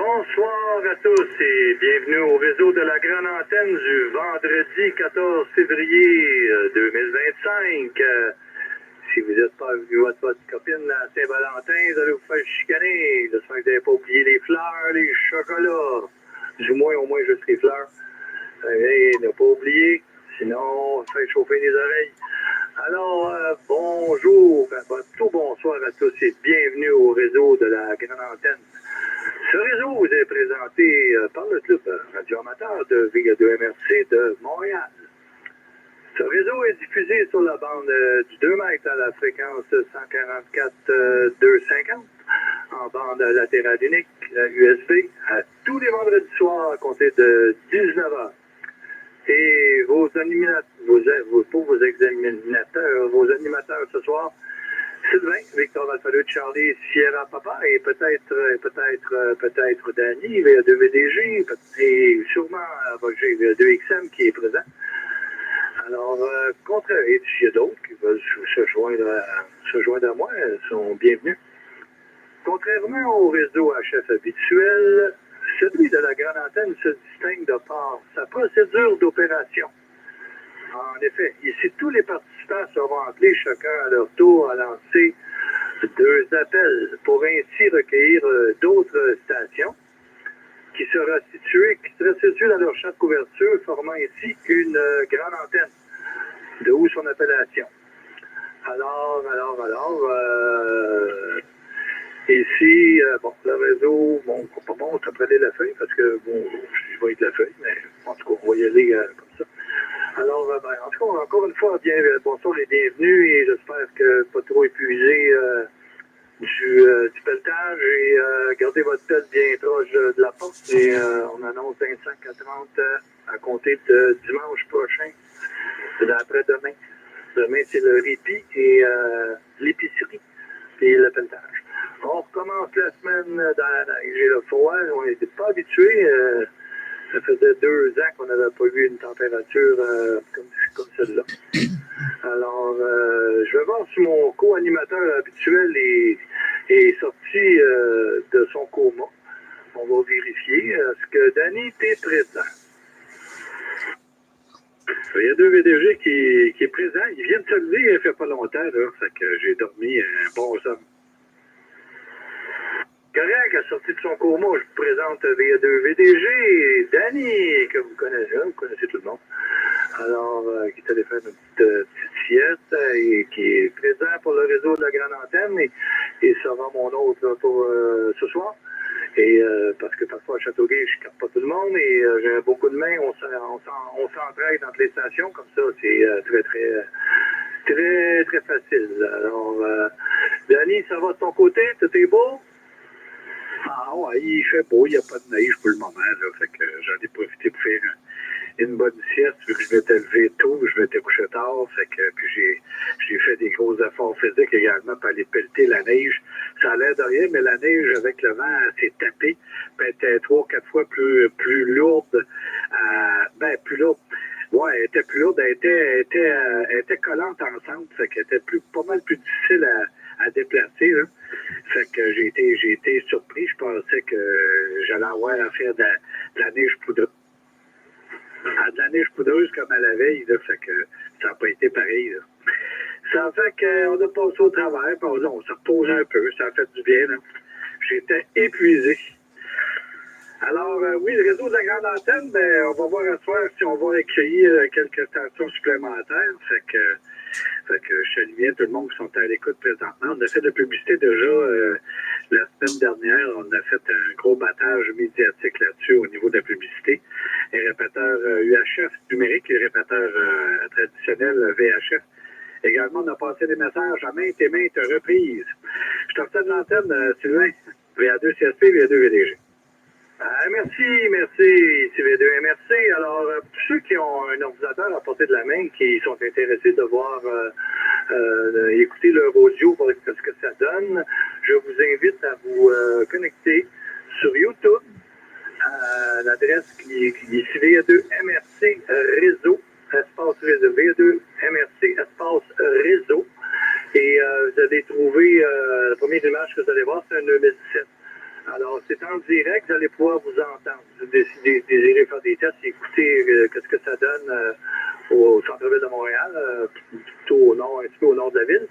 Bonsoir à tous et bienvenue au réseau de la grande antenne du vendredi 14 février 2025. Si vous n'êtes pas venu voir votre copine à Saint-Valentin, vous allez vous faire chicaner. J'espère que vous n'avez pas oublié les fleurs, les chocolats. Du moins, au moins, juste les fleurs. Ne pas oublier, sinon, ça fait chauffer les oreilles. Alors, bonjour, tout bonsoir à tous et bienvenue au réseau de la grande antenne. Ce réseau vous est présenté par le club radio-amateur de VG2MRC de Montréal. Ce réseau est diffusé sur la bande du 2 mètres à la fréquence 144-250 en bande latérale unique, USB, à tous les vendredis soirs à compter de 19h. Et vos animateurs ce soir, Sylvain, Victor Alphalude, Charlie, Sierra Papa et peut-être Danny, VA2VDG, et sûrement Roger VA2XM qui est présent. Alors, et s'il y a d'autres qui veulent se joindre à moi, sont bienvenus. Contrairement au réseau HF habituel, celui de la grande antenne se distingue de par sa procédure d'opération. En effet, ici, tous les participants seront appelés chacun à leur tour à lancer 2 appels pour ainsi recueillir d'autres stations qui sera située dans leur champ de couverture, formant ainsi une grande antenne, de où son appellation. Alors, ici, le réseau, pas bon, ça prenait la feuille, parce que, je vais avec la feuille, mais en tout cas, on va y aller comme ça. Alors, en tout cas, encore une fois, bonsoir et bienvenue, et j'espère que pas trop épuisé du pelletage, et gardez votre pelle bien proche de la porte, et on annonce 25 à 30 à compter de dimanche prochain, d'après-demain. Demain, c'est le répit et l'épicerie, et le pelletage. On recommence la semaine dans la neige et le froid, on n'était pas habitués. Ça faisait 2 ans qu'on n'avait pas vu une température comme celle-là. Alors, je vais voir si mon co-animateur habituel est sorti de son coma. On va vérifier. Est-ce que Danny est présent? Il y a 2 VDG qui est présent. Il vient de se lever, il ne fait pas longtemps, là. Fait que j'ai dormi un bon somme. Correct, à sortie de son coma, je vous présente VA2VDG et Danny, que vous connaissez tout le monde. Alors, qui est allé faire une petite sieste et qui est présent pour le réseau de la grande antenne et sera mon autre pour ce soir. Et parce que parfois à Châteauguay, je ne capte pas tout le monde et j'ai un beau coup de main, on s'entraide entre les stations, comme ça, c'est très facile. Alors, Danny, ça va de ton côté? Tout est beau? Ah ouais, il fait beau, il n'y a pas de neige pour le moment, là, fait que j'en ai profité pour faire une bonne sieste, vu que je m'étais levé tôt, je m'étais couché tard, fait que puis j'ai fait des gros efforts physiques également pour aller pelleter la neige. Ça a l'air de rien, mais la neige avec le vent s'est tapée, puis elle était 3 ou 4 fois plus lourde, plus lourde. Ouais, elle était plus lourde, elle était collante ensemble, fait qu'elle était pas mal plus difficile à déplacer, là. Fait que j'ai été surpris. Je pensais que j'allais avoir à faire de la neige poudreuse. De la neige poudreuse comme à la veille, là, fait que ça n'a pas été pareil, là. Ça fait qu'on a passé au travers, puis on s'est reposé un peu, ça a fait du bien, là. J'étais épuisé. Alors, oui, le réseau de la grande antenne, on va voir à soir si on va accueillir quelques stations supplémentaires. Fait que je salue bien tout le monde qui sont à l'écoute présentement. On a fait de la publicité déjà la semaine dernière. On a fait un gros battage médiatique là-dessus au niveau de la publicité. Les répéteurs UHF numérique et les répéteurs traditionnels VHF. Également, on a passé des messages à maintes et maintes reprises. Je te refais de l'antenne, Sylvain, VA2CSP, VA2VDG. Merci, ici V2MRC. Alors, pour ceux qui ont un ordinateur à portée de la main, qui sont intéressés de voir, écouter leur audio pour ce que ça donne, je vous invite à vous connecter sur YouTube à l'adresse qui est ici V2MRC Réseau, espace réseau, V2MRC espace réseau. Et vous allez trouver, la première image que vous allez voir, c'est un 2017. Alors, c'est en direct, vous allez pouvoir vous entendre. Si vous désirez faire des tests et écouter qu'est-ce que ça donne au centre-ville de Montréal, plutôt au nord, un petit peu au nord de la ville.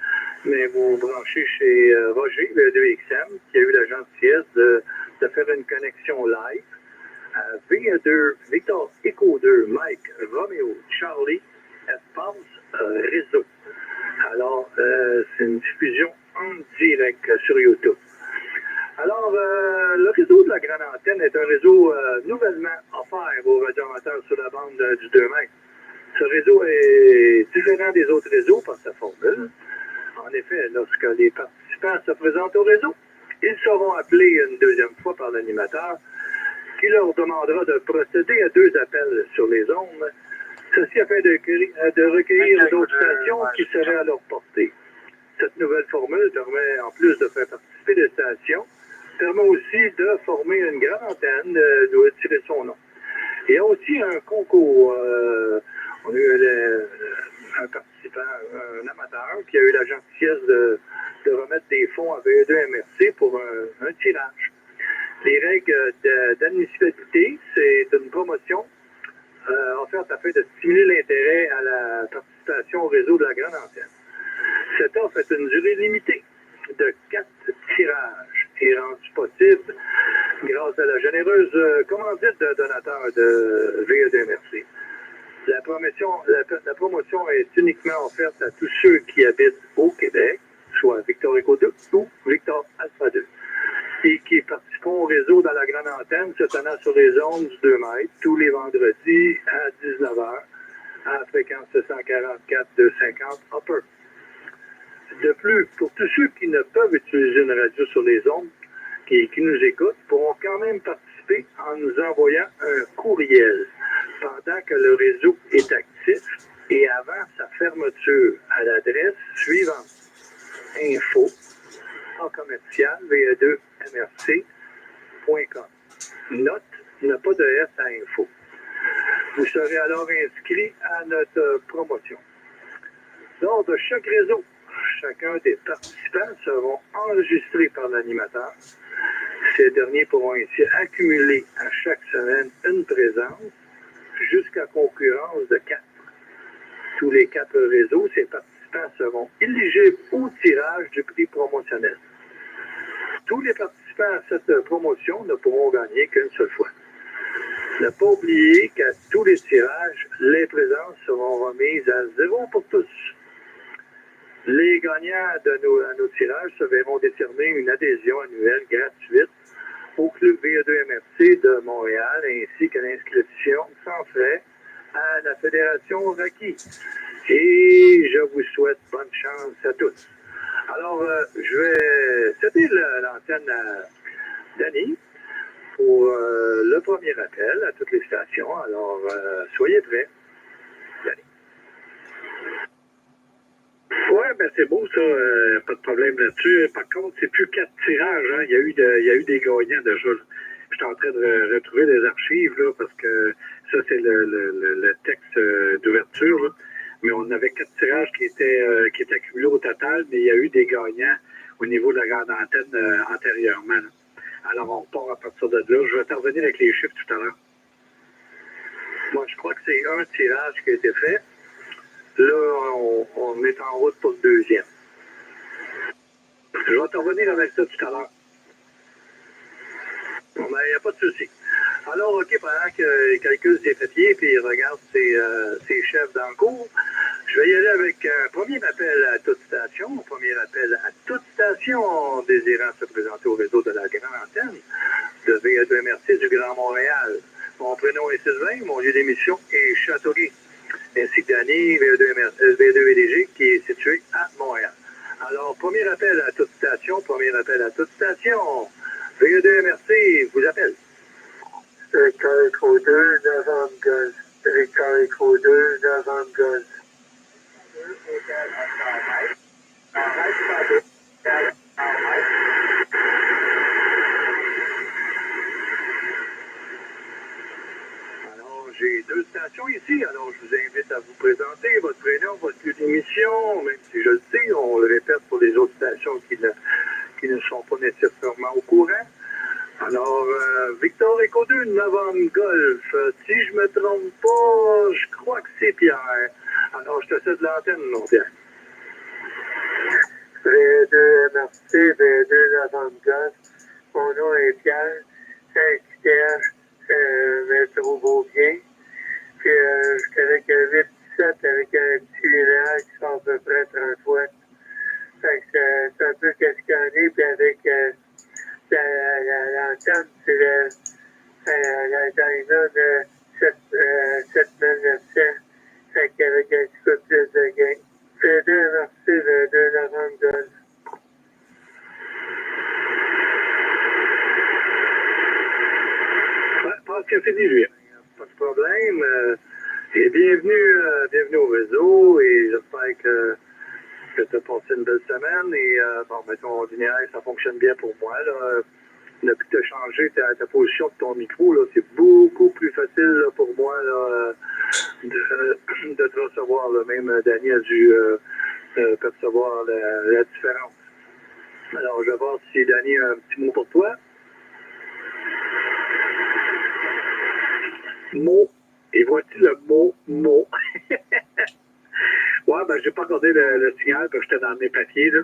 Mais vous branchez chez Roger, le 2XM, qui a eu la gentillesse de faire une connexion live à VA2, Victor Echo 2, Mike, Romeo, Charlie, Espace, Réseau. Alors, c'est une diffusion en direct sur YouTube. Alors, le réseau de la grande antenne est un réseau nouvellement offert aux radioamateurs sur la bande du 2 mètres. Ce réseau est différent des autres réseaux par sa formule. En effet, lorsque les participants se présentent au réseau, ils seront appelés une deuxième fois par l'animateur qui leur demandera de procéder à 2 appels sur les ondes, ceci afin de recueillir d'autres stations qui seraient à leur portée. Cette nouvelle formule permet, en plus de faire participer des stations, permet aussi de former une grande antenne d'où est tiré son nom. Il y a aussi un concours. On a eu un participant, un amateur, qui a eu la gentillesse de remettre des fonds à VE2MRC pour un tirage. Les règles d'admissibilité, c'est une promotion offerte afin de stimuler l'intérêt à la participation au réseau de la grande antenne. Cette offre est une durée limitée de 4 tirages et rendue possible grâce à la généreuse commandite de donateurs de VE2MRC. La promotion est uniquement offerte à tous ceux qui habitent au Québec, soit Victor Echo 2 ou Victor Alpha 2, et qui participeront au réseau dans la grande antenne se tenant sur les ondes du 2 mètres tous les vendredis à 19h à la fréquence 144-250 Upper. De plus, pour tous ceux qui ne peuvent utiliser une radio sur les ondes, qui nous écoutent, pourront quand même participer en nous envoyant un courriel pendant que le réseau est actif et avant sa fermeture à l'adresse suivante: info va2mrc.com. Note, il n'y a pas de S à info. Vous serez alors inscrit à notre promotion. Lors de chaque réseau, chacun des participants seront enregistrés par l'animateur. Ces derniers pourront ainsi accumuler à chaque semaine une présence jusqu'à concurrence de 4. Tous les 4 réseaux, ces participants seront éligibles au tirage du prix promotionnel. Tous les participants à cette promotion ne pourront gagner qu'une seule fois. Ne pas oublier qu'à tous les tirages, les présences seront remises à 0 pour tous. Les gagnants de nos tirages se verront décerner une adhésion annuelle gratuite au Club VE2MRC de Montréal, ainsi que l'inscription sans frais à la Fédération Rocky. Et je vous souhaite bonne chance à tous. Alors, je vais céder l'antenne à Danny pour le premier appel à toutes les stations. Alors, soyez prêts. Danny. Oui, ben c'est beau ça, pas de problème là-dessus. Par contre, c'est plus 4 tirages, hein. Il y a eu des gagnants déjà. Je suis en train de retrouver des archives là, parce que ça, c'est le texte d'ouverture. Là. Mais on avait 4 tirages qui étaient accumulés au total, mais il y a eu des gagnants au niveau de la grande antenne antérieurement. Là. Alors, on part à partir de là. Je vais t'en revenir avec les chiffres tout à l'heure. Moi, je crois que c'est un tirage qui a été fait. Là, on est en route pour le deuxième. Je vais t'en revenir avec ça tout à l'heure. Bon, ben, il n'y a pas de souci. Alors, OK, pendant qu'il calcule ses papiers et il regarde ses chefs dans le cours, je vais y aller avec un premier appel à toute station. Premier appel à toute station désirant se présenter au réseau de la grande antenne de VA2MRC du Grand Montréal. Mon prénom est Sylvain, mon lieu d'émission est Châteauguay, ainsi que Danny, V2VDG, qui est situé à Montréal. Alors, premier appel à toute station, VE2MRC vous appelle. Victor Echo 2, Novembre Golf. Victor Echo 2, Novembre Golf. Alors, j'ai 2 stations ici, alors je vous invite à vous présenter votre prénom, votre lieu d'émission, même si je le sais, on le répète pour les autres stations qui ne sont pas nécessairement au courant. Victor Echo 2, Novembre Golf. Si je me trompe pas, je crois que c'est Pierre. Alors, je te cède l'antenne, mon Pierre. V2 MRC, V2 Novembre Golf. Mon nom est Pierre. Saint-Quitère, métro Beaubien. Puis, je suis avec un 8-17 avec un petit linéaire qui fait à peu près 30 watts. Fait que c'est un peu cascané, puis avec l'antenne, c'est la Diamond 7900. Fait qu'avec un petit peu plus de gain. V2 MRC, V2 Novembre Golf. Je pense que c'est fini, lui. Pas de problème. Et bienvenue au réseau. Et j'espère que tu as passé une belle semaine. Et bon, ben, ton linéaire, ça fonctionne bien pour moi. Là. Depuis que tu as changé ta position de ton micro, là, c'est beaucoup plus facile là, pour moi là, de te recevoir. Là. Même Danny a dû percevoir la différence. Alors, je vais voir si Danny a un petit mot pour toi. Mot. Et voici le mot. Ouais, ben, j'ai pas regardé le signal, parce que j'étais dans mes papiers, là.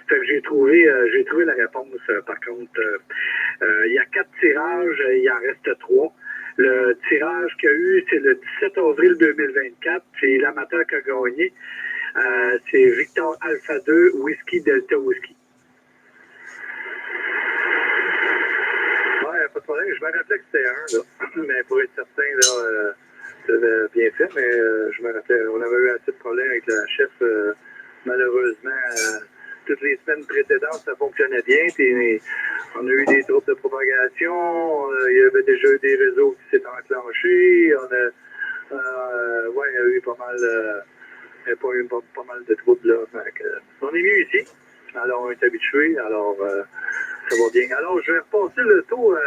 Fait que j'ai trouvé la réponse, par contre. Il y a 4 tirages, il en reste 3. Le tirage qu'il y a eu, c'est le 17 avril 2024. C'est l'amateur qui a gagné. C'est Victor Alpha 2, Whisky Delta Whisky. Ouais, pas de problème. Je me rappelais que c'était un, là. Mais pour être certain, là, c'était bien fait, mais je me rappelais, on avait eu assez de problèmes avec la chef. Malheureusement, toutes les semaines précédentes, ça fonctionnait bien. Puis, on a eu des troubles de propagation. Il y avait déjà eu des réseaux qui s'étaient enclenchés. Ouais, il y a eu pas mal, pas mal de troubles là. On est mieux ici. Alors, on est habitué. Alors, ça va bien. Alors, je vais repasser le tour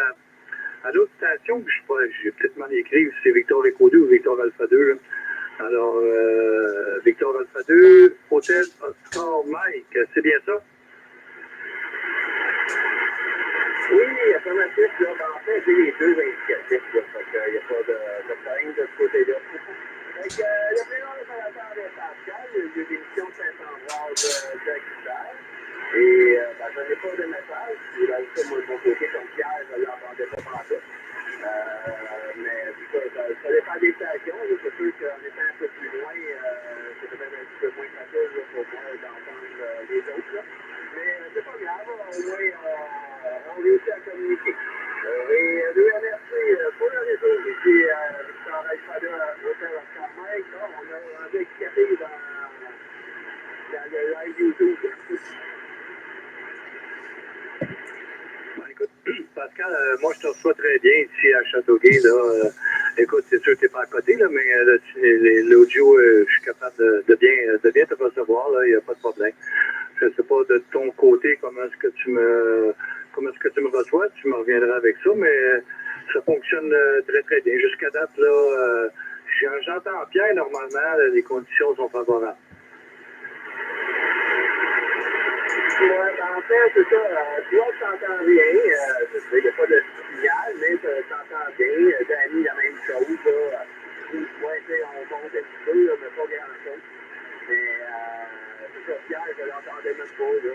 à l'autre station. Je sais pas, j'ai peut-être mal écrit si c'est Victor Echo 2 ou Victor Alpha 2. Là. Alors, Victor Alpha 2, Hôtel Oscar Mike, c'est bien ça? Oui, affirmatif, là. En fait, j'ai les deux indicatifs, là. Fait qu'il n'y a pas de problème de ce côté-là. Fait que, le prénom réparateur de Pascal, il y a eu l'émission de Saint-Ambroise de Guitare. Et, ben, je n'ai pas de message. Puis, là, moi, de mon côté, comme Pierre, je ne l'entendais pas pantoute. Mais, ça dépend des stations. C'est sûr qu'en étant un peu plus loin, c'est peut-être un petit peu moins facile là, pour moi d'entendre les autres. Là. Mais c'est pas grave, au moins on réussit à communiquer. Et de remercier pour le réseau ici Victor Alfada, Hôtel Oscar Mike, on a un handicapé dans le live YouTube. Bon, écoute, Pascal, moi je te reçois très bien ici à Châteauguay. Là, écoute, c'est sûr que tu n'es pas à côté, là, mais l'audio, je suis capable de bien te recevoir, il n'y a pas de problème. Je ne sais pas de ton côté comment est-ce que tu me reçois, tu me reviendras avec ça, mais ça fonctionne très très bien. Jusqu'à date, là, j'entends Pierre, normalement, les conditions sont favorables. Ouais, en fait, c'est ça. Toi, tu t'entends bien. Il n'y a pas de signal, mais tu t'entends bien. Danny, la même chose. Là. Ouais, on monte un petit peu, là, mais pas grand-chose. Mais c'est ça, Pierre, je l'entendais même pas. Là.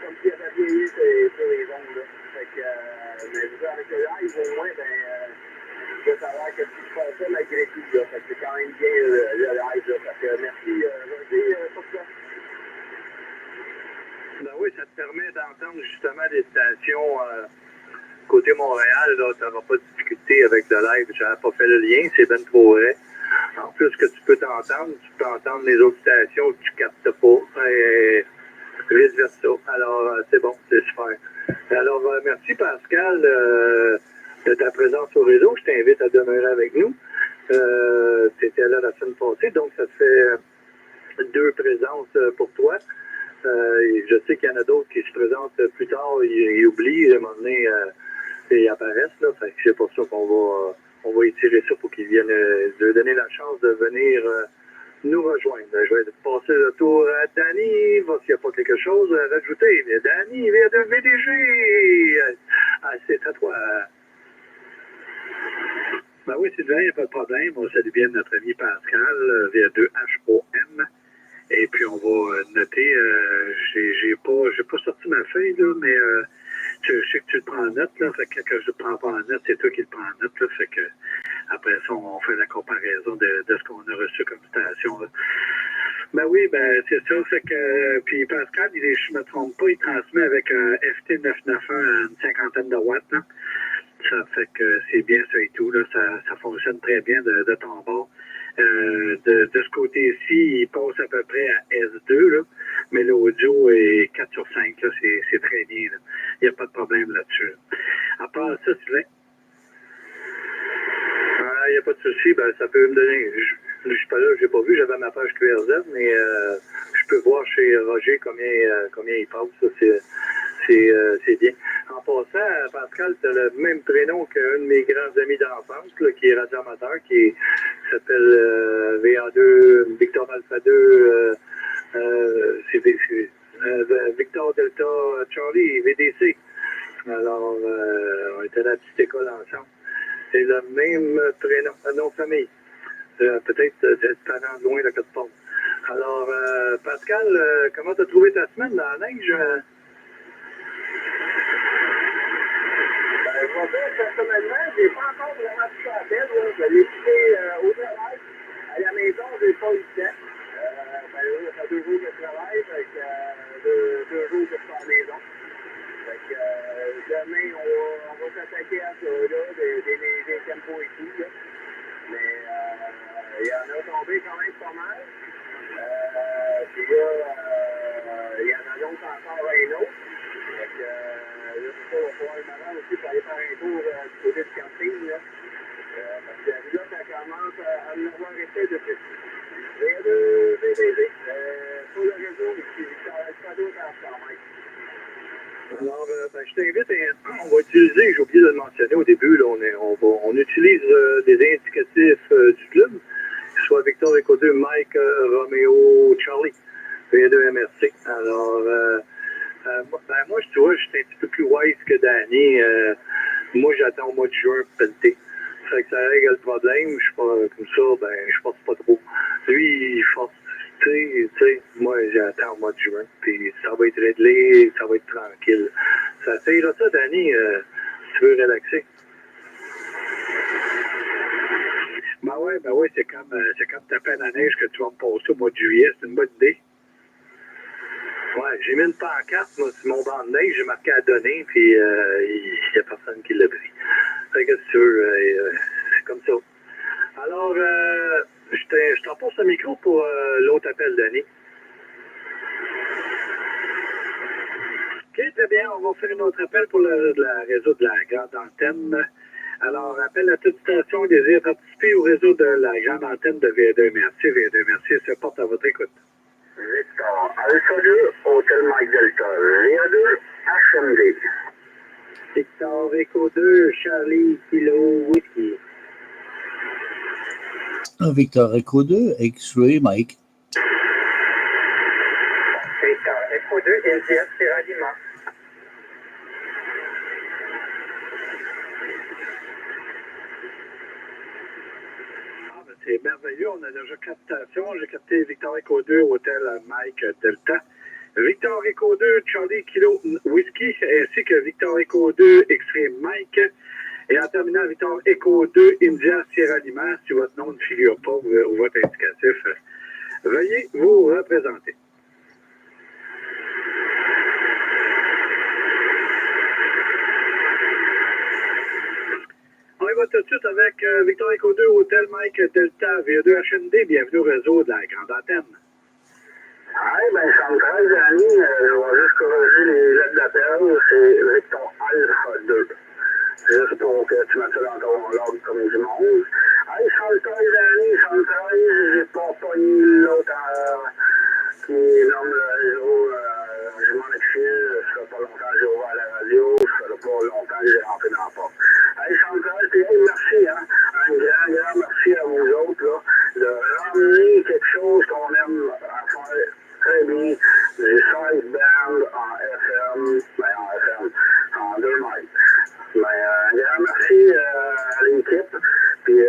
Comme s'il avait vieilli sur les ondes. Là. Fait que, mais avec le live, au moins, je veux savoir que tu fais ça malgré tout. Là. Fait que c'est quand même bien le live. Là. Fait que merci, Roger, pour ça. Ben oui, ça te permet d'entendre justement des stations côté Montréal. Tu n'auras pas de difficulté avec le live. Je n'avais pas fait le lien, c'est ben trop vrai. En plus que tu peux entendre les autres stations que tu ne captes pas. Et vice versa. Alors, c'est bon, c'est super. Alors, merci Pascal de ta présence au réseau. Je t'invite à demeurer avec nous. Tu étais là la semaine passée, donc ça fait 2 présences pour toi. Je sais qu'il y en a d'autres qui se présentent plus tard, ils oublient, à un moment donné, ils apparaissent. Là, fait que c'est pour ça qu'on va étirer ça pour qu'ils viennent de donner la chance de venir nous rejoindre. Je vais passer le tour à Danny, voir s'il n'y a pas quelque chose à rajouter. Danny, VDG, Sylvain, il n'y a pas de problème. On salue bien notre ami Pascal, via 2HOM. Et puis, on va noter, j'ai pas sorti ma feuille, là, mais je sais que tu le prends en note, là. Fait que quand je le prends pas en note, c'est toi qui le prends en note, là. Fait que après ça, on fait la comparaison de ce qu'on a reçu comme station, là. Ben oui, ben c'est ça. Fait que puis Pascal, je me trompe pas, il transmet avec un FT991 à une cinquantaine de watts, là. Ça fait que c'est bien ça et tout, là. Ça fonctionne très bien de ton bord. De ce côté-ci, il passe à peu près à S2, là, mais l'audio est 4 sur 5, là, c'est très bien. Là. Il n'y a pas de problème là-dessus. À part ça, Sylvain? Il n'y a pas de souci, ben, ça peut me donner. Je ne suis pas là, je n'ai pas vu, j'avais ma page QRZ, mais je peux voir chez Roger combien il passe. Ça, c'est bien. En passant, Pascal, tu as le même prénom qu'un de mes grands amis d'enfance, là, qui est radioamateur, qui s'appelle VA2, Victor Alpha 2, Victor Delta Charlie, VDC. Alors, on était à la petite école ensemble. C'est le même prénom, nom de famille. Peut-être d'être parent de loin de quelque part. Alors, Pascal, comment tu as trouvé ta semaine dans la neige? Je vais dire, personnellement, je n'ai pas encore vraiment pris la peine. Je l'ai écouté au travail. À la maison, je n'ai pas eu le temps. Ben là, ça fait 2 jours que je travaille, fait que 2 jours que je suis à la maison. Fait que demain, on va s'attaquer à ça, là, des tempos et tout. Là. Mais il y en a tombé quand même pas mal. Puis là, il y en a d'autres encore un autre. Fait que là, c'est ça, on va pouvoir le moment aussi pour aller faire un tour du côté du camping. Là. Parce que là, ça commence à me voir effet depuis. Il y a 2 VDD sur le réseau qui ça doit être quand même. Alors, ben, je t'invite, on va utiliser, j'ai oublié de le mentionner au début, là, on utilise des indicatifs du club, que ce soit Victor Echo 2, Mike, Romeo, Charlie, V2MRC. Alors, moi, je vois, je suis un petit peu plus wise que Danny. Moi, j'attends au mois de juin pour pelleter. Fait que ça règle le problème. Je suis pas comme ça, ben, je force pas trop. Lui, il force. Tu sais, moi, j'attends au mois de juin, puis ça va être réglé, ça va être tranquille. Ça t'ira ça, Danny, tu veux relaxer? Ben ouais, c'est comme taper à la neige que tu vas me passer au mois de juillet, c'est une bonne idée. Ouais, j'ai mis une pancarte, moi, sur mon banc de neige, j'ai marqué à donner, puis il n'y a personne qui l'a pris. Fait que c'est sûr, c'est comme ça. Alors, je t'en passe le micro pour l'autre appel, Danny. OK, très bien. On va faire un autre appel pour le réseau de la grande antenne. Alors, appel à toute station qui désire participer au réseau de la grande antenne de V2 Merci. V2 Merci se porte à votre écoute. Victor Alpha 2, Hôtel Mike Delta, VA2, HMD. Victor Echo 2, Charlie, Kilo, Whisky. Victor Echo 2, X-Ray, Mike. Victor Echo 2, NTS, Sierra Lima. C'est merveilleux, on a déjà 4 stations. J'ai capté Victor Echo 2, Hôtel Mike Delta. Victor Echo 2, Charlie Kilo Whisky, ainsi que Victor Echo 2, X-Ray Mike. Et en terminant, Victor Echo 2, India Sierra Lima, si votre nom ne figure pas ou votre indicatif, veuillez vous représenter. On y va tout de suite avec Victor Echo 2, Hôtel Mike Delta, VA2 HND. Bienvenue au réseau de la grande antenne. Ben, ça me traite, Danny. Je vais juste corriger les lettres d'appel. C'est Victor Alpha 2. Juste pour que tu mettes ça dans ton log comme du monde. Chantal, Danny, Chantal, j'ai pas pogné l'autre qui nomme le réseau. Je m'en excuse. Ça fait pas longtemps que j'ai ouvert la radio. Ça fait pas longtemps que j'ai rentré dans la porte. Chantal, puis merci, hein. Un grand merci à vous autres, là, de ramener quelque chose qu'on aime à faire très bien. Les 16 bandes en FM, en 2 mètres. Mais un grand merci à l'équipe. Puis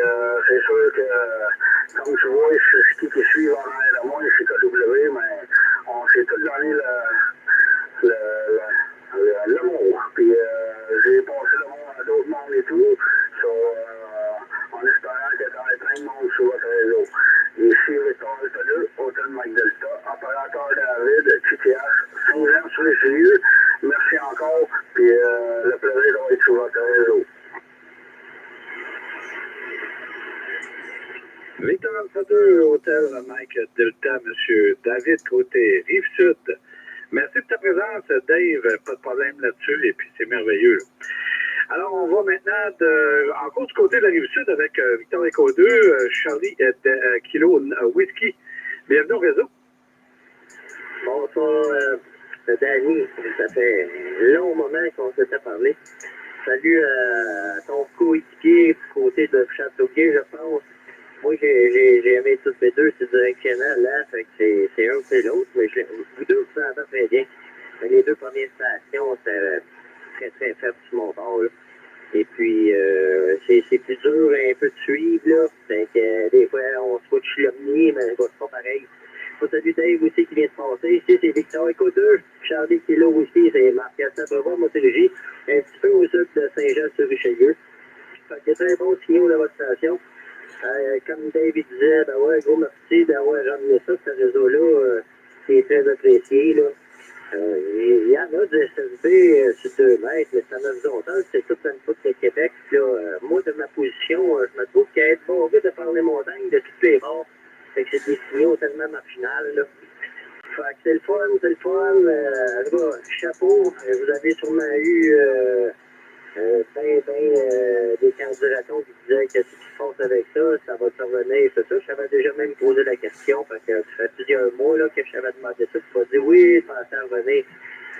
2 Hôtel Mike Delta, M. David Côté, Rive-Sud. Merci de ta présence, Dave. Pas de problème là-dessus, et puis c'est merveilleux. Alors, on va maintenant encore du côté de la Rive-Sud avec Victor Echo 2, Charlie Kilo Whisky. Bienvenue au réseau. Bonsoir, Danny. Ça fait un long moment qu'on s'était parlé. Salut à ton coéquipier du côté de Châteauguay, je pense. Moi, j'ai aimé toutes les deux, c'est directionnel, là. Fait que c'est un ou c'est l'autre, mais vous deux, vous entendez très bien. Mais les deux premières stations, c'était très, très faible sur mon bord, là. Et puis, c'est plus dur un peu de suivre, là. Fait que des fois, on switch l'omni, mais c'est pas pareil. Salut Dave aussi qui vient de passer. Ici, c'est Victor Echo 2. Charlie Kilo aussi, c'est Marc-Gaston Brevard, Montérégie. Un petit peu au sud de Saint-Jean-sur-Richelieu. Fait qu'il y a très bons signaux de votre station. Comme David disait, ben ouais, gros merci d'avoir ramené ça, ce réseau-là. C'est très apprécié, là. Il y en a du SSB sur 2 mètres, mais c'est en horizontal, c'est toute une poutre de Québec. Là, moi, de ma position, je me trouve qu'à être barré de par les montagnes de toutes les bords. Fait que c'est des signaux tellement marginales, là. Fait que c'est le fun. Chapeau, vous avez sûrement eu des candidatons qui disaient que si tu passes avec ça, ça va te revenir, c'est ça. Je t'avais déjà même posé la question, parce que ça fait plusieurs mois là, que je t'avais demandé ça. Tu m'as dit oui, je pensais à revenir.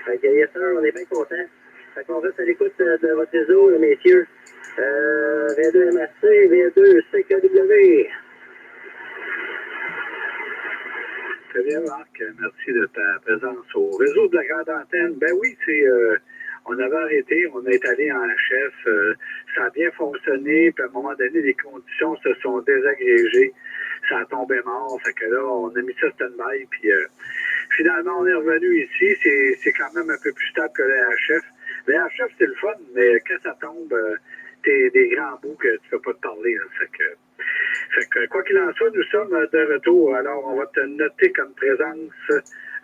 Fait que yes, sir, on est bien contents. Fait qu'on reste à l'écoute de votre réseau, là, messieurs. V2 MRC, V2 CKW. Très bien, Marc. Merci de ta présence au réseau de la Grande Antenne. Ben oui, on avait arrêté, on est allé en chef. Ça a bien fonctionné, puis à un moment donné, les conditions se sont désagrégées. Ça a tombé mort. Fait que là, on a mis ça stand-by, puis finalement, on est revenu ici. C'est quand même un peu plus stable que le HF. Le HF, c'est le fun, mais quand ça tombe, t'es des grands bouts que tu peux pas te parler. Hein. Fait que, quoi qu'il en soit, nous sommes de retour. Alors, on va te noter comme présence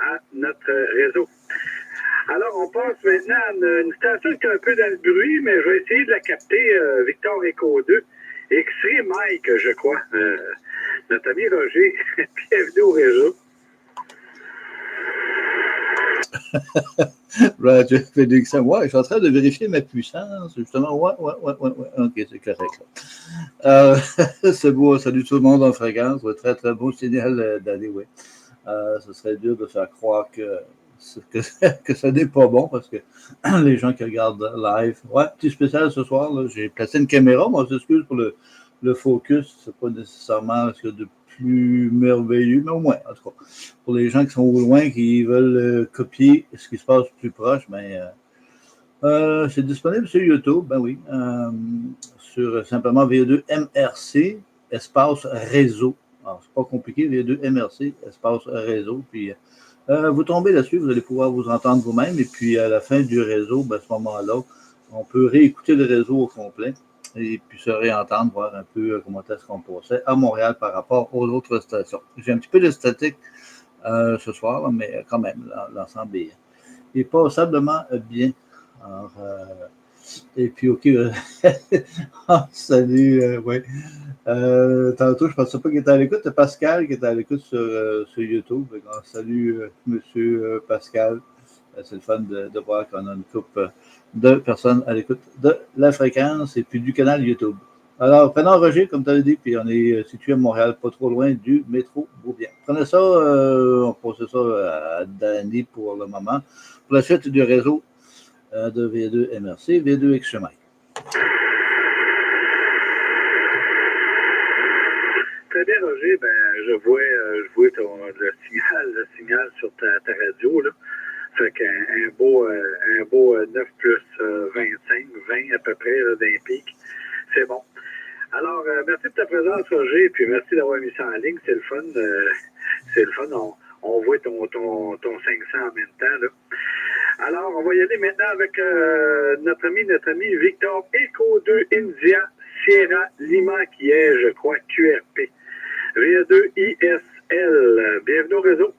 à notre réseau. Alors, on passe maintenant à une station qui est un peu dans le bruit, mais je vais essayer de la capter, Victor Echo 2. X-Ray Mike, je crois. Notre ami Roger. Bienvenue au réseau. Roger Félix, ouais, je suis en train de vérifier ma puissance, justement. Ouais. Ok, c'est correct. C'est beau, salut tout le monde en fréquence. Ouais, très, très beau signal d'aller, ouais. Ce serait dur de faire croire que ça n'est pas bon parce que les gens qui regardent live. Ouais, petit spécial ce soir, là, j'ai placé une caméra. Moi, je m'excuse pour le focus. C'est pas nécessairement ce qu'il y a de plus merveilleux, mais au moins, en tout cas, pour les gens qui sont au loin, qui veulent copier ce qui se passe plus proche, c'est disponible sur YouTube, ben oui, sur simplement VO2 MRC, espace réseau. Alors, c'est pas compliqué, VO2 MRC, espace réseau, puis vous tombez là-dessus, vous allez pouvoir vous entendre vous-même, et puis à la fin du réseau, ben, à ce moment-là, on peut réécouter le réseau au complet et puis se réentendre, voir un peu comment est-ce qu'on passait à Montréal par rapport aux autres stations. J'ai un petit peu de statique ce soir, là, mais quand même, l'ensemble est passablement bien. Alors, et puis, OK, salut, ouais. Tantôt, je ne pensais pas qu'il était à l'écoute. C'est Pascal qui était à l'écoute sur YouTube. Alors, salut, monsieur Pascal. C'est le fun de voir qu'on a une couple de personnes à l'écoute de la fréquence et puis du canal YouTube. Alors, prenons Roger, comme tu avais dit, puis on est situé à Montréal, pas trop loin du métro Beaubien. Prenez ça, on passe ça à Danny pour le moment. Pour la suite du réseau de V2 MRC, V2 XMI. Très bien, Roger. Ben, je vois le signal sur ta radio, là. Fait qu'un beau 9 plus 25, 20 à peu près, là, d'un pic. C'est bon. Alors, merci de ta présence, Roger, puis merci d'avoir mis ça en ligne. C'est le fun. On voit ton 500 en même temps, là. Alors, on va y aller maintenant avec notre ami Victor Echo 2 India Sierra Lima, qui est, je crois, QRP. VA2 ISL. Bienvenue au réseau.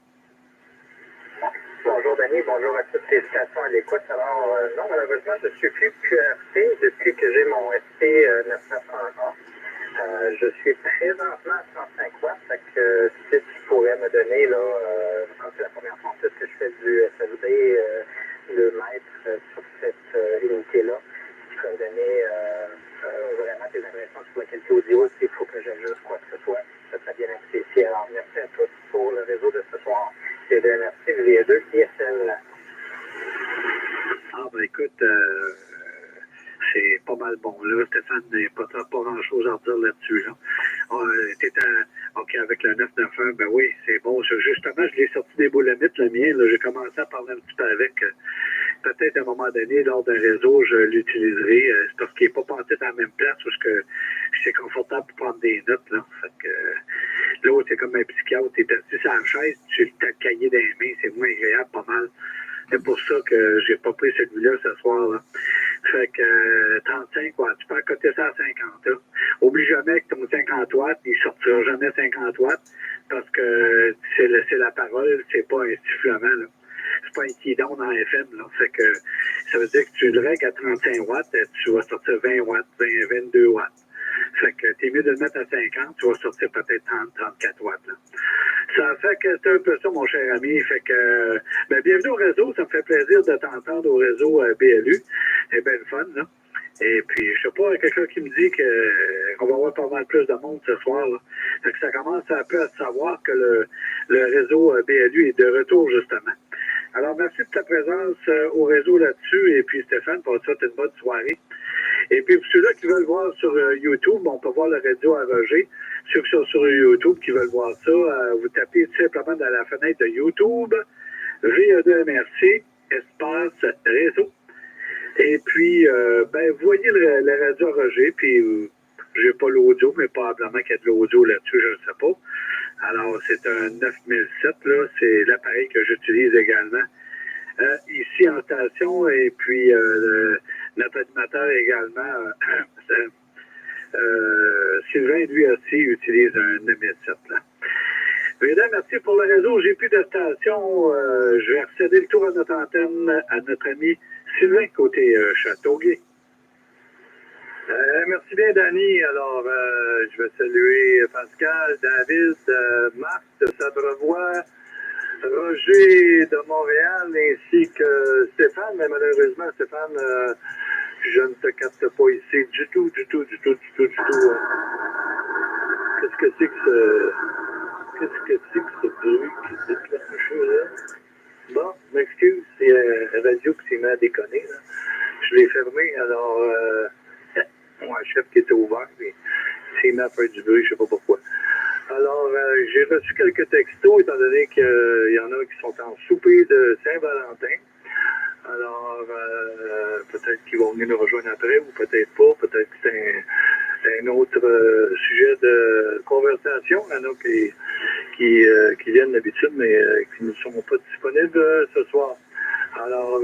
Bonjour, Danny. Bonjour à toutes les stations à l'écoute. Alors, non, malheureusement, je ne suis plus QRP depuis que j'ai mon SP 991. Je suis présentement à 35 watts, fait que si tu pourrais me donner, là, quand c'est la première fois que je fais du SSD, 2 mètres sur cette unité-là, tu peux me donner vraiment tes impressions sur la qualité audio, s'il faut que j'ajuste quoi que ce soit, ça serait bien apprécié. Alors, merci à tous pour le réseau de ce soir. C'est de merci VA2 ISL. Ah, ben écoute, c'est pas mal bon. Là, Stéphane, il n'y a pas grand-chose à redire là-dessus. Là. OK, avec le 991, ben oui, c'est bon. Justement, je l'ai sorti des boulamites, le mien. Là, j'ai commencé à parler un petit peu avec. Peut-être à un moment donné, lors d'un réseau, je l'utiliserai. C'est parce qu'il n'est pas porté à la même place parce que c'est confortable pour prendre des notes. Là. Fait que l'autre, c'est comme un psychiatre. Tu es assis sur la chaise, tu as le cahier dans les mains. C'est moins agréable, pas mal. C'est pour ça que j'ai pas pris celui-là ce soir. Là. Fait que 35 watts, tu peux accoter ça à 50. Là. Oublie jamais que ton 50 watts, il sortira jamais 50 watts parce que c'est la parole, c'est pas un sifflement. Là. C'est pas un kidon dans FM. Là. Fait que ça veut dire que tu le règles à 35 watts, tu vas sortir 20 watts, 22 watts. Fait que t'es mieux de le mettre à 50, tu vas sortir peut-être 30, 34 watts. Là. Ça fait que c'est un peu ça, mon cher ami. Fait que, ben, bienvenue au réseau. Ça me fait plaisir de t'entendre au réseau BLU. C'est bien le fun, là. Et puis, je sais pas, quelqu'un qui me dit qu'on va avoir pas mal plus de monde ce soir, là. Fait que ça commence un peu à savoir que le réseau BLU est de retour, justement. Alors, merci de ta présence au réseau là-dessus. Et puis, Stéphane, pour ça, une bonne soirée. Et puis, pour ceux-là qui veulent voir sur YouTube, on peut voir le radio à Roger. Ceux qui sont sur YouTube qui veulent voir ça, vous tapez tout simplement dans la fenêtre de YouTube, VA2MRC, espace réseau. Et puis, ben, vous voyez le radio à Roger, puis j'ai pas l'audio, mais probablement qu'il y a de l'audio là-dessus, je ne sais pas. Alors, c'est un 9007, là, c'est l'appareil que j'utilise également. Ici en station, et puis notre animateur également, Sylvain, lui aussi, utilise un 9007. Mesdames, merci pour le réseau. J'ai plus de station. Je vais recéder le tour à notre antenne à notre ami Sylvain côté Châteauguay. Merci bien, Danny. Alors, je vais saluer Pascal, David, Marc de Sabrevois, Roger de Montréal, ainsi que Stéphane. Mais malheureusement, Stéphane, je ne te capte pas ici du tout. Qu'est-ce que c'est que ce bruit qui déclenche là? Bon, m'excuse, c'est la radio qui s'est mis à déconner. Là. Je l'ai fermé, alors mon chef qui était ouvert, mais il s'est mis à faire du bruit, je ne sais pas pourquoi. Alors, j'ai reçu quelques textos, étant donné qu'il y en a qui sont en souper de Saint-Valentin. Alors, peut-être qu'ils vont venir nous rejoindre après, ou peut-être pas. Peut-être que c'est un autre sujet de conversation. Il y en a qui viennent d'habitude, mais qui ne sont pas disponibles ce soir. Alors,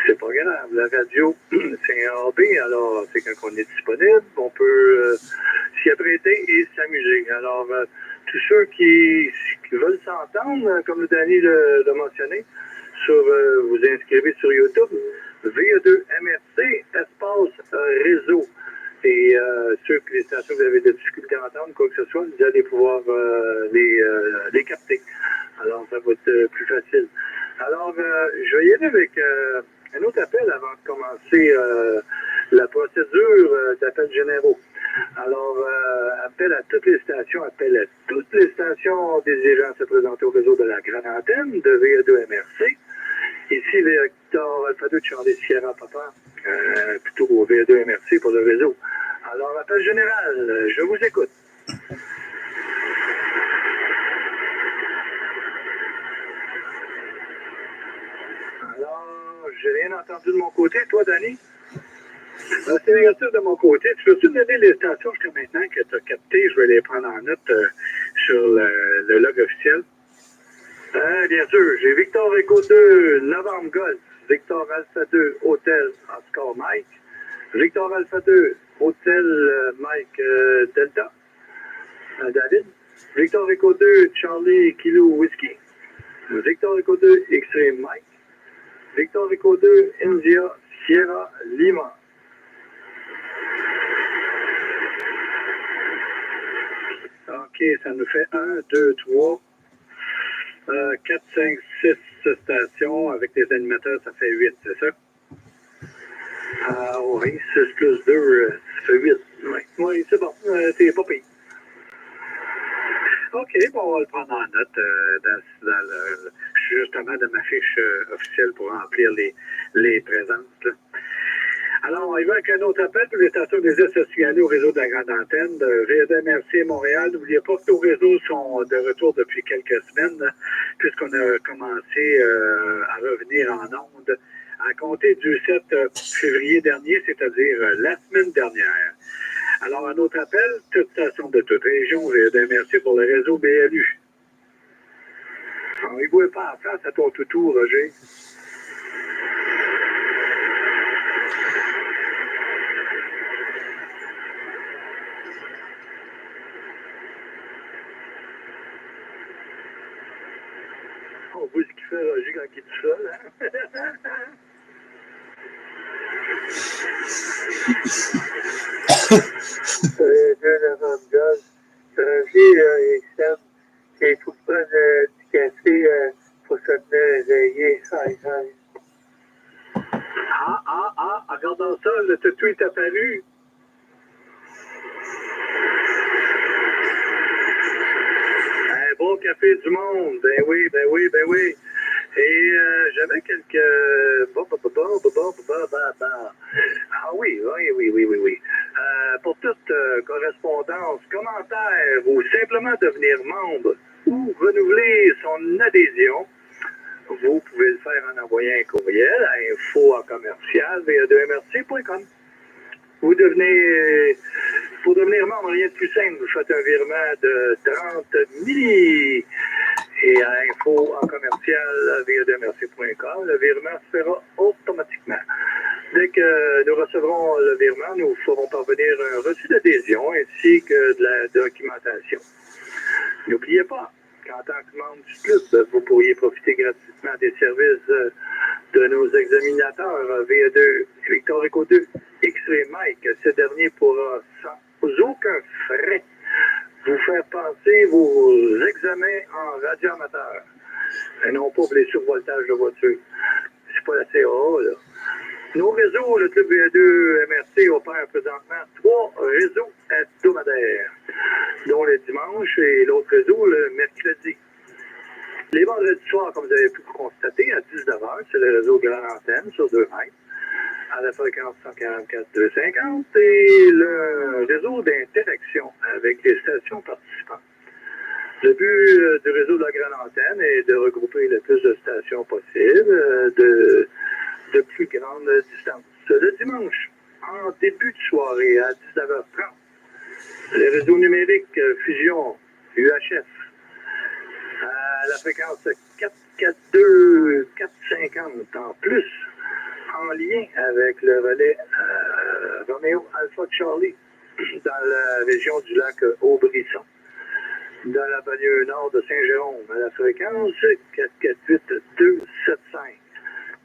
c'est pas grave. La radio, c'est un hobby. Alors, c'est quand on est disponible, on peut s'y apprêter et s'amuser. Alors, tous ceux qui veulent s'entendre, comme le Danny l'a mentionné, vous inscrivez sur YouTube, VA2MRC, espace réseau. Et les stations que vous avez de difficulté à entendre, quoi que ce soit, vous allez pouvoir les capter. Alors, ça va être plus facile. Alors, je vais y aller avec un autre appel avant de commencer la procédure d'appels généraux. Alors, appel à toutes les stations désirant se présenter au réseau de la grande antenne de VA2MRC. Ici, Victor Alpha 2 Charlie Sierra Papa, plutôt au VA2MRC pour le réseau. Alors, appel général, je vous écoute. Alors, j'ai rien entendu de mon côté. Toi, Danny? C'est négatif de mon côté. Tu veux-tu me donner les stations jusqu'à maintenant que tu as captées? Je vais les prendre en note sur le log officiel. Bien sûr, j'ai Victor Echo 2, Novembre Golf, Victor Alpha 2, Hôtel Oscar Mike, Victor Alpha 2, Hôtel Mike Delta, David, Victor Echo 2, Charlie Kilo Whiskey, Victor Echo 2, X-Ray Mike, Victor Echo 2, India Sierra Lima. OK, ça nous fait 1, 2, 3, 4, 5, 6 stations. Avec les animateurs, ça fait 8, c'est ça? Ah oui, 6 plus 2, ça fait 8. Oui, c'est bon. C'est pas pire. OK, bon, on va le prendre en note justement dans ma fiche officielle pour remplir les présences. Là. Alors, on y va avec un autre appel pour les stations des associés au réseau de la grande antenne de VDMRC Montréal. N'oubliez pas que nos réseaux sont de retour depuis quelques semaines, là, puisqu'on a commencé à revenir en ondes à compter du 7 février dernier, c'est-à-dire la semaine dernière. Alors, un autre appel, toute station de toute région, VDMRC pour le réseau BLU. Alors, il ne voit pas en face à ton toutou, Roger. On voit ce qu'il fait, Roger, quand il est tout seul. Hein? XM, il faut prendre du café pour se tenir éveillé. Regardons ça, le toutou est apparu. Un bon café du monde, ben oui. Et j'avais quelques... Ah oui. Pour toute correspondance, commentaire ou simplement devenir membre ou renouveler son adhésion, vous pouvez le faire en envoyant un courriel à info@commercial.va2mrc.com. Pour devenir membre, rien de plus simple. Vous faites un virement de 30 milli et à info@commercial.va2mrc.com. Le virement se fera automatiquement. Dès que nous recevrons le virement, nous ferons parvenir un reçu d'adhésion ainsi que de la documentation. N'oubliez pas qu'en tant que membre du club, vous pourriez profiter gratuitement des services de nos examinateurs VE2, Victor Eco 2, X-Ray Mike. Ce dernier pourra sans aucun frais vous faire passer vos examens en radioamateur et non pas pour les survoltages de voitures. C'est pas la CAA, là. Nos réseaux, le Club VE2 MRC opère présentement 3 réseaux hebdomadaires, dont le dimanche et l'autre réseau le mercredi. Les vendredis soirs, comme vous avez pu le constater, à 19h, c'est le réseau Grande Antenne sur 2 mètres, à la fréquence 144-250, et le réseau d'interaction avec les stations participantes. Le but du réseau de la Grande Antenne est de regrouper le plus de stations possible, de plus grande distance. Le dimanche, en début de soirée, à 19h30, le réseau numérique Fusion UHF à la fréquence 442-450 en plus, en lien avec le relais Romeo Alpha Charlie dans la région du lac Aubrisson, dans la banlieue nord de Saint-Jérôme, à la fréquence 448-275.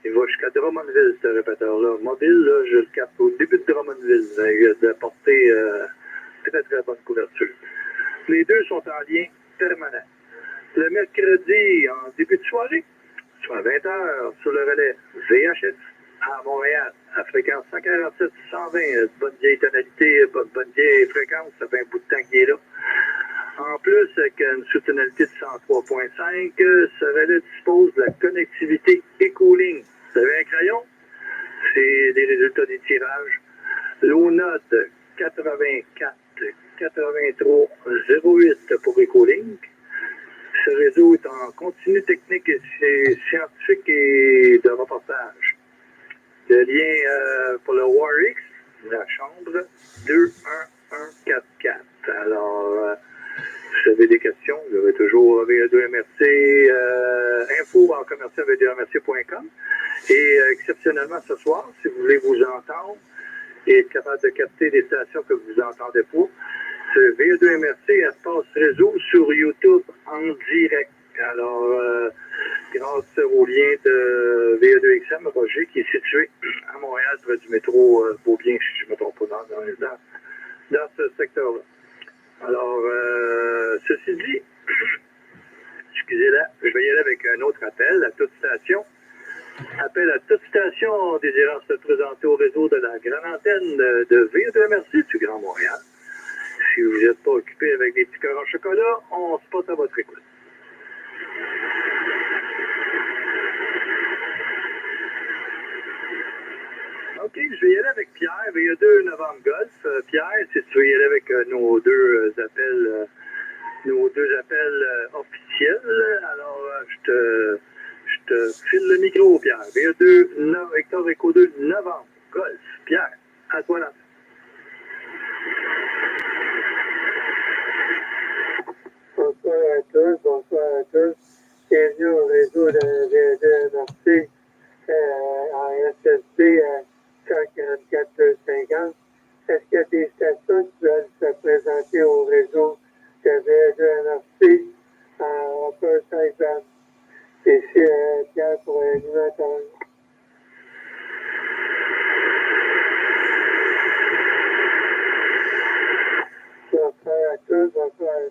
Il va jusqu'à Drummondville, ce répéteur-là. Mobile, là, je le capte au début de Drummondville. Il a de porter très, très bonne couverture. Les deux sont en lien permanent. Le mercredi, en début de soirée, soit à 20h, sur le relais VHF à Montréal, à fréquence 147-120. Bonne vieille tonalité, bonne vieille fréquence. Ça fait un bout de temps qu'il est là. En plus, avec une sous-tonalité de 103.5, ce relais dispose de la connectivité Ecolink. Vous avez un crayon? C'est les résultats des tirages. L'ONOD 84-83-08 pour Ecolink. Ce réseau est en continu technique et scientifique et de reportage. Le lien pour le WarX, la chambre 21144. Alors, si vous avez des questions, vous avez toujours VE2MRC, info@commercial-VE2MRC.com. Et exceptionnellement ce soir, si vous voulez vous entendre et être capable de capter des stations que vous entendez pas, c'est VE2MRC Espace Réseau sur YouTube en direct. Alors, grâce au lien de VE2XM, Roger, qui est situé à Montréal, près du métro Beaubien, si je ne me trompe pas, dans ce secteur-là. Alors, ceci dit, excusez-la, je vais y aller avec un autre appel à toute station. Appel à toute station désirant se présenter au réseau de la grande antenne de V2MRC du Grand Montréal. Si vous n'êtes pas occupé avec des petits cœurs en chocolat, on se porte à votre écoute. OK, je vais y aller avec Pierre. Il y a 2 novembre Golf. Pierre, si tu veux y aller avec nos deux appels officiels, alors je te file le micro, Pierre. Il y a 2 Victor Echo 2 novembre Golf. Pierre, à toi là. Bonsoir à tous. Bienvenue au réseau de Marseille en SSB 144-250. Est-ce qu'il y a des stations qui veulent se présenter au réseau de V2MRC en Upper Side? Ici Pierre pour l'animateur. Bonsoir à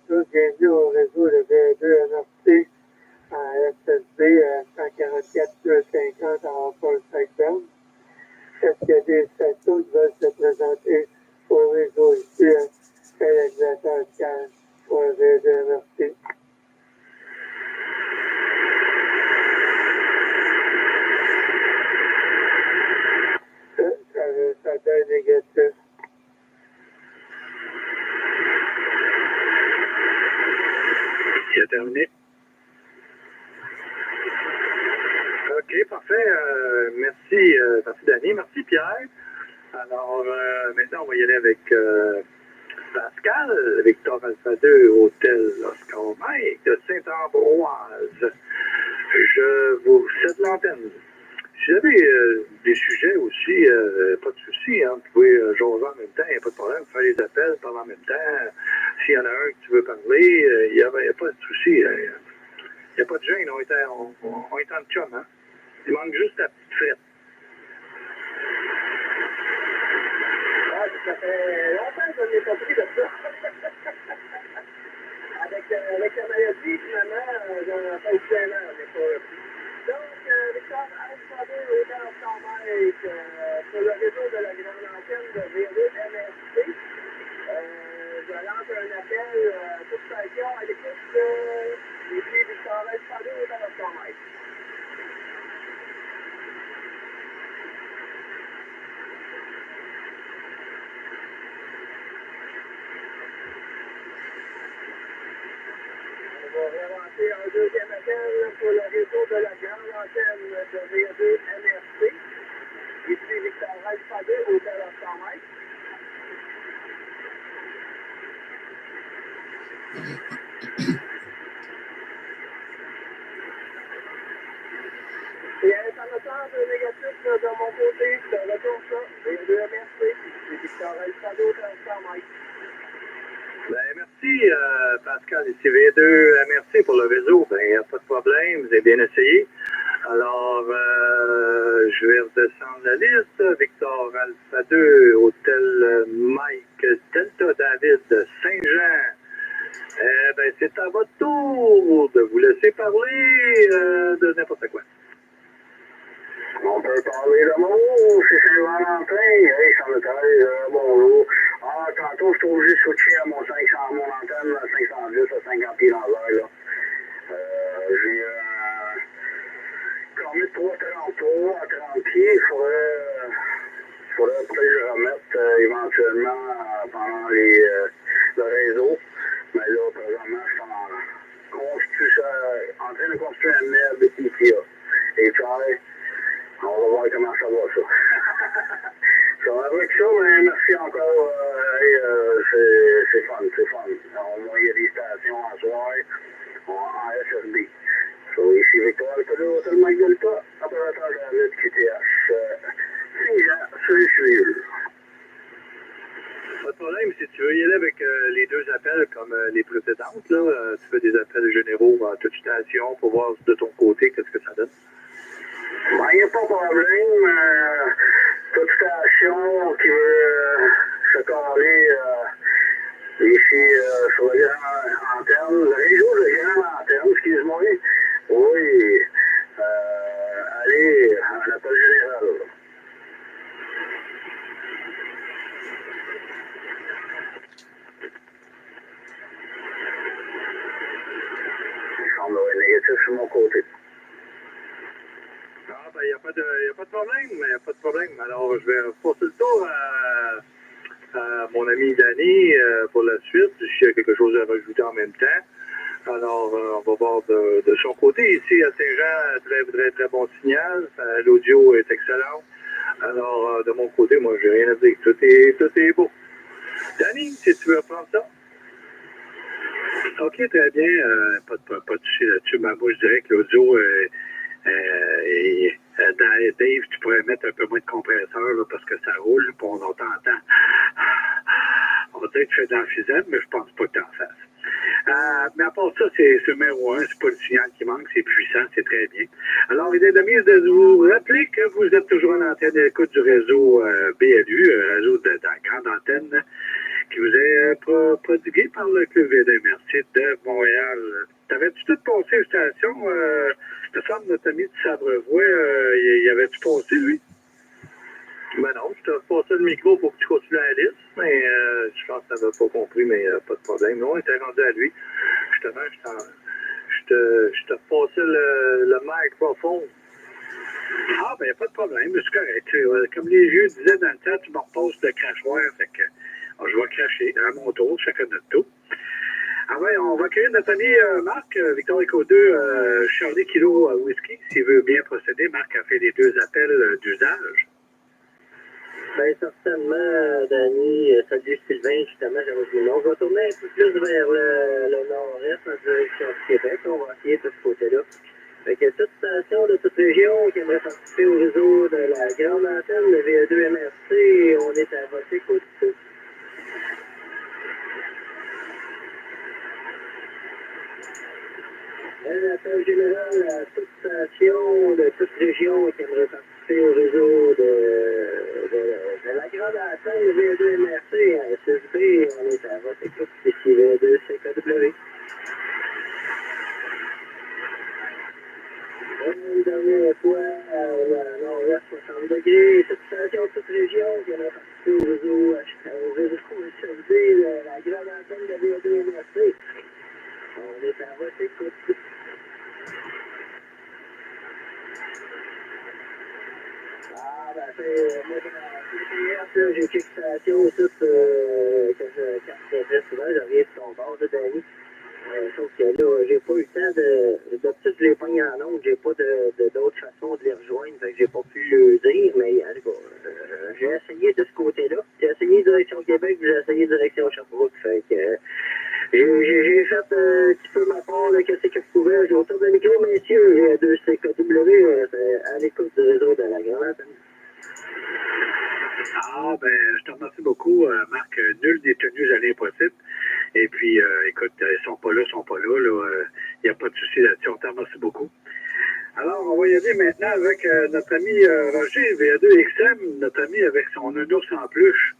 tous. Bienvenue au réseau de V2MRC en SSB 144-250 en Upper Side. Est-ce qu'il y a des stations qui veulent se présenter au réseau ici, réalisateur Pierre pour V2MRC? Ça donne négatif. C'est terminé. OK, parfait. Merci, Danny. Merci, Pierre. Alors, maintenant, on va y aller avec Pascal, Victor Alpha 2, Hôtel Oscar Mike de Saint-Ambroise. Je vous cède l'antenne. Si vous avez des sujets aussi, pas de souci, hein, vous pouvez jaser en même temps, il n'y a pas de problème, faire les appels, parler en même temps. S'il y en a un que tu veux parler, il n'y a pas de souci. Il n'y a pas de gêne, on est en chum, hein. Il manque juste la petite frette. Ah, ça fait longtemps que je n'ai pas pris de ça. avec la maladie, finalement, j'en ai pas eu plein an, on n'est pas pris. Donc, Victor Alpha 2, Hôtel Oscar Mike, sur le réseau de la grande antenne de V2MRC. Je lance un appel à toute station à l'écoute ici Victor Alpha 2, Hôtel Oscar Mike. On va relancer un deuxième appel pour le réseau de la grande antenne de V2MRC. Ici Victor Alpha 2, Hôtel Oscar Mike. Et ça me semble négatif de mon côté. Je te retourne ça. V2MRC. C'est Victor Alpha 2, Hôtel Oscar Mike. Ben, merci, Pascal, ici V2. Merci pour le réseau. Ben, il n'y a pas de problème. Vous avez bien essayé. Alors, je vais redescendre la liste. Victor Alpha 2, Hôtel Mike, Delta David, Saint-Jean. Ben, c'est à votre tour de vous laisser parler de n'importe quoi. On peut parler d'amour, c'est Saint-Valentin. Hey, ça me traite, bonjour. Ah, tantôt, je suis obligé de switcher à mon antenne à 510 à 50 pieds dans l'heure, là. J'ai permis de 333 à 30 pieds. Il faudrait peut-être que je remette éventuellement pendant le réseau. Mais là, présentement, je suis en train de construire un meuble IKEA. Et puis, on va voir comment ça va, ça. Ça va avec ça, mais merci encore. C'est fun, c'est fun. On va y a des stations en soir, en SSB. So, ici Victor Alpha 2, Hôtel Mike Delta, opérateur de la lutte QTH. Saint-Jean, sur les suivis. Pas de problème, si tu veux y aller avec les 2 appels comme les précédentes, là, tu fais des appels généraux à toute station pour voir de ton côté qu'est-ce que ça donne. Ben, il n'y a pas de problème. Toute station qui veut se coller, Ici, sur le grand antenne, le réseau de grand antenne, excuse-moi. Oui. Allez, à l'appel général. Il semble avoir un négatif sur mon côté. Ah, ben, il n'y a pas de problème. Il n'y a pas de problème. Alors, je vais passer le tour à mon ami Danny pour la suite, s'il y a quelque chose à rajouter en même temps. Alors, on va voir de son côté. Ici, à Saint-Jean, très, très, très bon signal. L'audio est excellent. Alors, de mon côté, moi, j'ai rien à dire. Tout est beau. Danny, si tu veux prendre ça. OK, très bien. Pas de souci là-dessus. Ben, moi, je dirais que l'audio, Dave, tu pourrais mettre un peu moins de compresseur là, parce que ça roule, puis on t'entend. On dirait que tu fais de l'emphysème, mais je pense pas que tu en fasses. Mais à part ça, c'est numéro un, c'est pas le signal qui manque, c'est puissant, c'est très bien. Alors, il est de mise de vous rappeler que vous êtes toujours en antenne d'écoute du réseau BLU, réseau de la grande antenne, qui vous est prodigué par le Club VDMRC de Montréal. T'avais-tu tout passé aux stations? Il me semble notre ami de Sabrevois, y avait-tu passé, lui? Ben non, je t'ai passé le micro pour que tu continues la liste, mais je pense que tu n'avais pas compris, mais pas de problème. Non, on était rendu à lui. Justement, je t'ai repassé le microphone. Ah, ben, il n'y a pas de problème, c'est correct. Comme les vieux disaient dans le temps, tu me repasses le crachoir, fait que je vais cracher à mon tour, chacun notre tour. Ah ouais, on va accueillir notre ami Marc, Victor Eco 2, Charlie Kilo Whisky. S'il veut bien procéder, Marc a fait les 2 appels d'usage. Bien, certainement, Danny, salut Sylvain, justement, j'avais dit non. Je vais tourner un peu plus vers le nord-est, en direction du Québec. On va essayer de ce côté-là. Fait que toute station de toute région qui aimerait participer au réseau de la grande antenne, le VE2 MRC, on est à votre écoute. Un appel général à toute station de toute région qui aimerait participer au réseau de la grande antenne, le VE2 MRC, à SSB, on est à votre écoute, ici VE2 CKW. Une dernière fois, on a un nord-ouest 60 degrés, toute station, toute région qui aimerait participer au réseau SSB, la grande antenne de VE2 MRC. On est à votre écoute. Ah, ben, moi, dans j'ai quelques stations, toutes, que je capterais souvent, je reviens de ton bord de Danny. Sauf que là, j'ai pas eu le temps d'habitude, je les pogne en ondes, j'ai pas d'autre façon de les rejoindre, fait que j'ai pas pu le dire, mais en tout cas, j'ai essayé de ce côté-là. J'ai essayé direction Québec, j'ai essayé direction Sherbrooke, fait que j'ai fait un petit peu ma part de ce que je pouvais. J'ai autour de micro, messieurs, j'ai 2 CKW à l'écoute du réseau de la grande antenne. Ah, ben, je te remercie beaucoup, Marc. Nul n'est tenu à l'impossible. Et puis, écoute, ils sont pas là. Il n'y a pas de souci là-dessus. On te remercie beaucoup. Alors, on va y aller maintenant avec notre ami Roger, VA2XM, notre ami avec son nounours en peluche.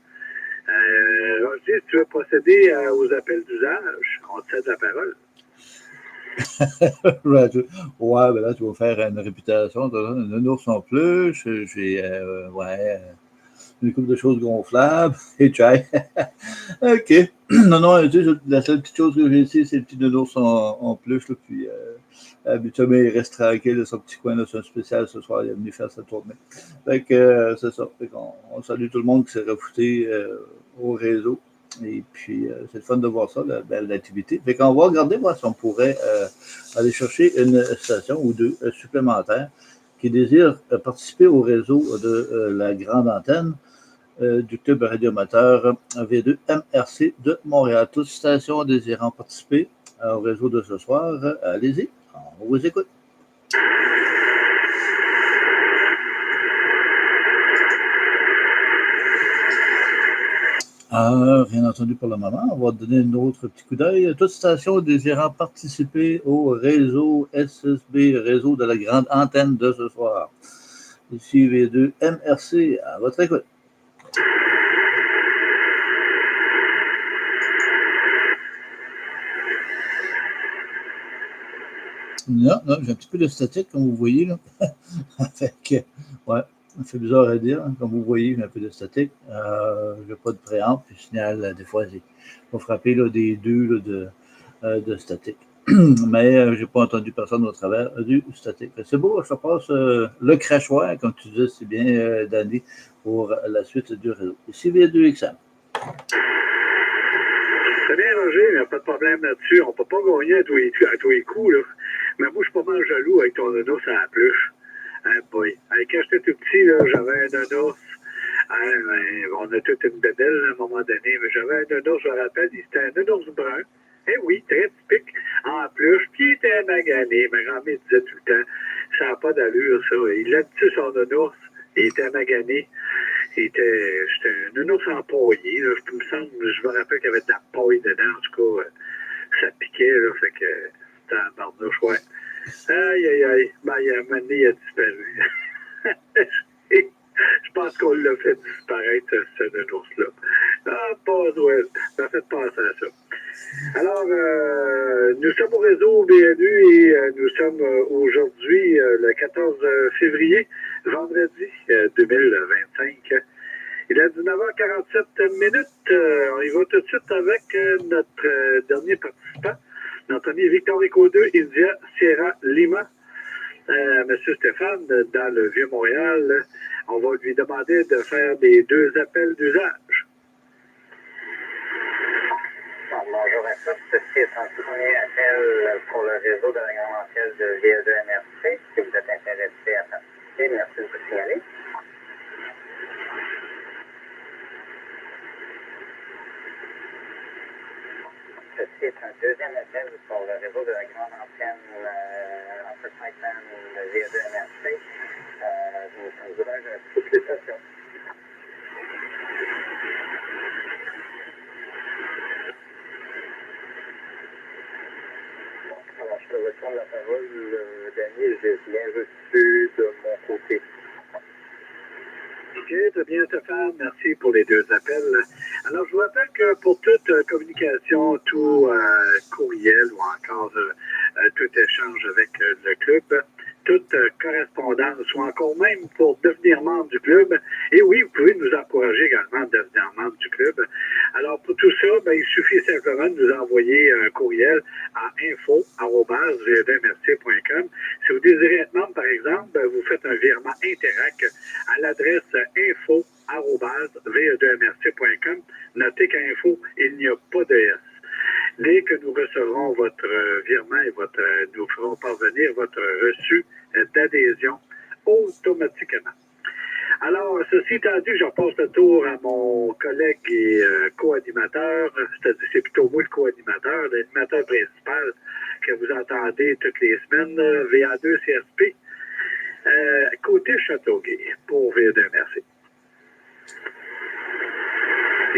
Roger, si tu veux procéder aux appels d'usage, on te cède la parole. Ouais, ben là, tu vas faire une réputation de un ours en peluche. J'ai, une couple de choses gonflables. Et tchai. OK. Non, tu sais, la seule petite chose que j'ai ici, c'est le petit nounours en peluche. Là, puis, habituellement, il reste tranquille de son petit coin. C'est un spécial ce soir. Il est venu faire sa tournée. Fait que c'est ça. Fait on salue tout le monde qui s'est refouté au réseau. Et puis, c'est le fun de voir ça, la belle activité. Fait qu'on va regarder voir si on pourrait aller chercher une station ou 2 supplémentaires qui désirent participer au réseau de la grande antenne du club radioamateur V2 MRC de Montréal. Toutes stations désirant participer au réseau de ce soir, allez-y, on vous écoute. Rien entendu pour le moment. On va donner un autre petit coup d'œil. Toute station désirant participer au réseau SSB, réseau de la grande antenne de ce soir. Ici V2 MRC, à votre écoute. Non, non, j'ai un petit peu de statique, comme vous voyez, là. Fait que, ouais, c'est bizarre à dire, hein. Comme vous voyez, j'ai un peu de statique. Je n'ai pas de préamp, puis le signal, des fois, il va frapper là, des deux là, de statique. Mais je n'ai pas entendu personne au travers du statique. C'est beau, ça passe le crachoir, comme tu disais, c'est bien, Danny, pour la suite du réseau. Ici, V2XM. C'est bien rangé, il n'y a pas de problème là-dessus. On ne peut pas gagner à tous les coups, là. Mais moi, je suis pas mal jaloux avec ton nonos à la pluche. Hein, boy. Quand j'étais tout petit, là, j'avais un nonos. Hein, on a toute une bébelle à un moment donné, mais j'avais un nonos, je me rappelle, c'était un nonos brun. Eh oui, très typique, en pluche, puis il était magané. Ma grand-mère disait tout le temps, ça n'a pas d'allure, ça. Il a tué son nonos, il était magané. C'était un nounours empaillé. Là. Je me rappelle qu'il y avait de la paille dedans. En tout cas, ça piquait. Là, fait que c'était un barnouche, ouais. Aïe, aïe, aïe. Ben, il y a un moment donné, il a disparu. Je pense qu'on l'a fait disparaître, ce nounours-là. Ah, pas Noël. Ça m'a fait penser à ça. Alors, nous sommes au réseau BNU et nous sommes aujourd'hui le 14 février, vendredi 2025. Il est 19h47 minutes. On y va tout de suite avec notre dernier participant, notre ami Victor Eco 2, India Sierra Lima. Monsieur Stéphane, dans le Vieux-Montréal, on va lui demander de faire les 2 appels d'usage. Bonjour à tous. Ceci est un premier appel pour le réseau de la grande antenne de VA2MRC. Si vous êtes intéressé à participer, merci de vous signaler. Ceci est un deuxième appel pour le réseau de la grande antenne Upper Pipeline de VA2MRC. Nous sommes ouverts à toutes les stations. Alors, je te retourne la parole, Daniel, j'ai bien reçu de mon côté. OK, très bien, Stéphane. Merci pour les 2 appels. Alors, je vous rappelle que pour toute communication, tout courriel ou encore tout échange avec le club, toute correspondance ou encore même pour devenir membre du club. Et oui, vous pouvez nous encourager également à devenir membre du club. Alors, pour tout ça, ben, il suffit simplement de nous envoyer un courriel à info@v2mrc.com. Si vous désirez être membre, par exemple, ben, vous faites un virement Interac à l'adresse info@v2mrc.com. Notez qu'à info, il n'y a pas de S. Dès que nous recevrons votre virement et nous ferons parvenir votre reçu d'adhésion automatiquement. Alors, ceci étant dit, je passe le tour à mon collègue et co-animateur, c'est-à-dire c'est plutôt moi le co-animateur, l'animateur principal que vous entendez toutes les semaines, VA2CSP, côté Châteauguay, pour VA2MRC.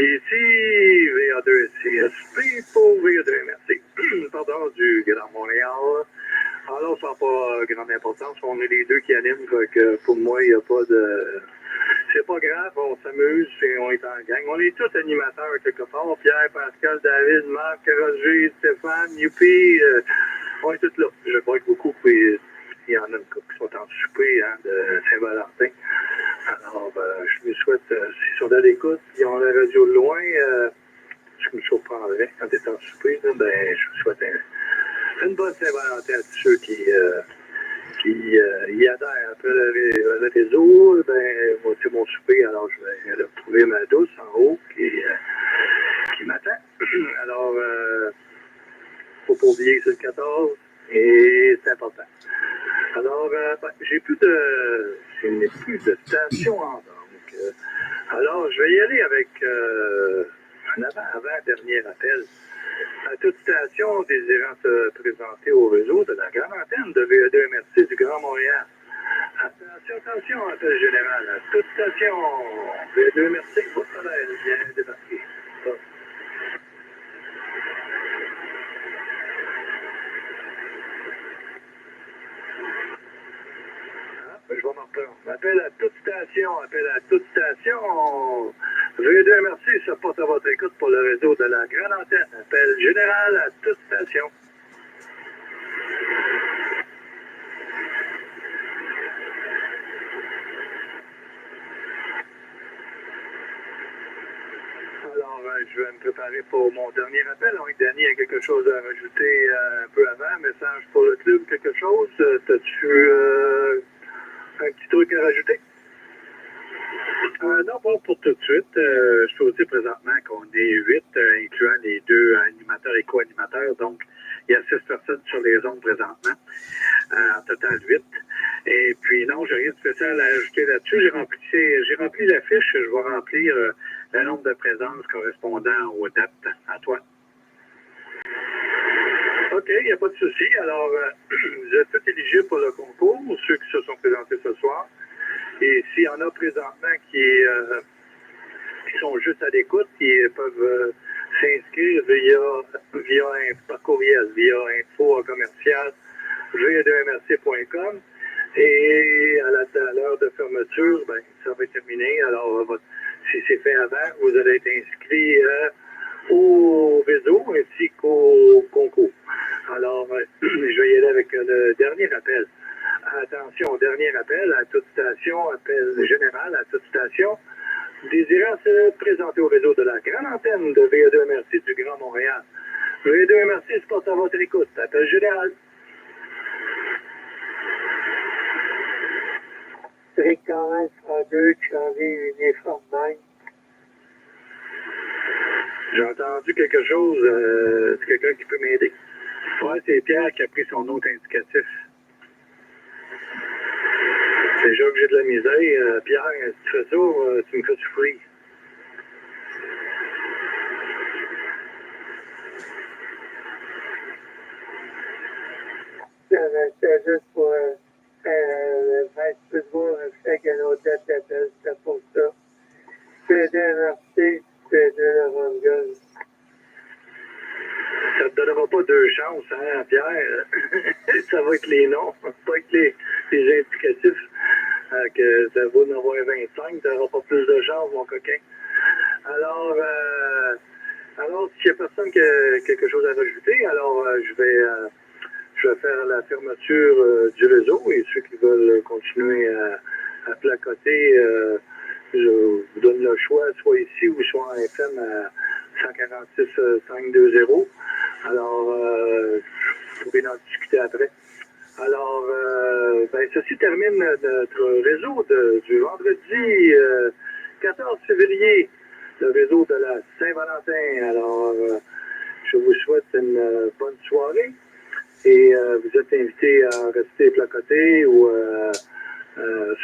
Ici, VA2CSP pour VA2MRC. Pardon, du Grand Montréal. Alors, ça n'a pas grande importance. On est les 2 qui animent. Que pour moi, il n'y a pas de... C'est pas grave, on s'amuse et on est en gang. On est tous animateurs quelque part. Pierre, Pascal, David, Marc, Roger, Stéphane, Youpi. On est tous là. Je crois que beaucoup, il y en a qui sont en souper de Saint-Valentin. Alors, je me souhaite, s'ils sont à l'écoute, ils ont la radio de loin, je me surprendrais quand ils sont en souper, je me souhaite une bonne Saint-Valentin à tous ceux qui y adhèrent un peu le réseau. Moi, c'est mon souper, alors je vais retrouver ma douce en haut qui m'attend. Alors, faut pas oublier que c'est le 14 et c'est important. Alors, je n'ai plus de station en donc. Alors, je vais y aller avec un avant-dernier appel. À toute station désirant se présenter au réseau de la grande antenne de VA2MRC du Grand Montréal. Attention, appel général. À toute station VA2MRC, votre appel vient débarquer. Je vais m'en reprendre. Appel à toute station. VA2MRC se porte à votre écoute pour le réseau de la grande antenne. Appel général à toute station. Alors, je vais me préparer pour mon dernier appel. Donc, Danny a quelque chose à rajouter un peu avant. Message pour le club, quelque chose. T'as-tu un petit truc à rajouter? Non, pas pour tout de suite. Je peux vous dire présentement qu'on est 8, incluant les 2 animateurs et co-animateurs. Donc, il y a 6 personnes sur les ondes présentement. En total 8. Et puis, non, j'ai rien de spécial à ajouter là-dessus. J'ai rempli la fiche. Je vais remplir le nombre de présences correspondant aux dates. À toi. OK, il n'y a pas de souci. Alors, vous êtes tous éligibles pour le concours, ceux qui se sont présentés ce soir. Et s'il y en a présentement qui sont juste à l'écoute, ils peuvent s'inscrire par courriel, via info@v2mrc.com. Et à l'heure de fermeture, ben, ça va être terminé. Alors, si c'est fait avant, vous allez être inscrit au réseau ainsi qu'au concours. Alors, je vais y aller avec le dernier appel. Attention, dernier appel à toute station, appel général à toute station, désirant se présenter au réseau de la grande antenne de VE2MRC du Grand Montréal. VE2MRC se porte à votre écoute. Appel général. Fréquence A2, Charlie, uniforme 9. J'ai entendu quelque chose. C'est quelqu'un qui peut m'aider? Ouais, c'est Pierre qui a pris son autre indicatif. Déjà que j'ai de la misère. Pierre, si tu fais ça, tu me fais souffrir. C'est juste pour faire football, avec un autre d'appel, c'est pour ça. VE2MRC, VE2 Ça ne te donnera pas 2 chances, hein, Pierre? Ça va être les noms, pas être les indicatifs. Que ça va en avoir 25, tu n'auras pas plus de chance, mon coquin. Alors s'il n'y a personne qui a quelque chose à rajouter, alors je vais faire la fermeture du réseau et ceux qui veulent continuer à placoter, je vous donne le choix, soit ici ou soit en FM à 146 520. Alors, vous pouvez en discuter après. Alors, ceci termine notre réseau du vendredi 14 février, le réseau de la Saint-Valentin. Alors, je vous souhaite une bonne soirée et vous êtes invités à rester placotés ou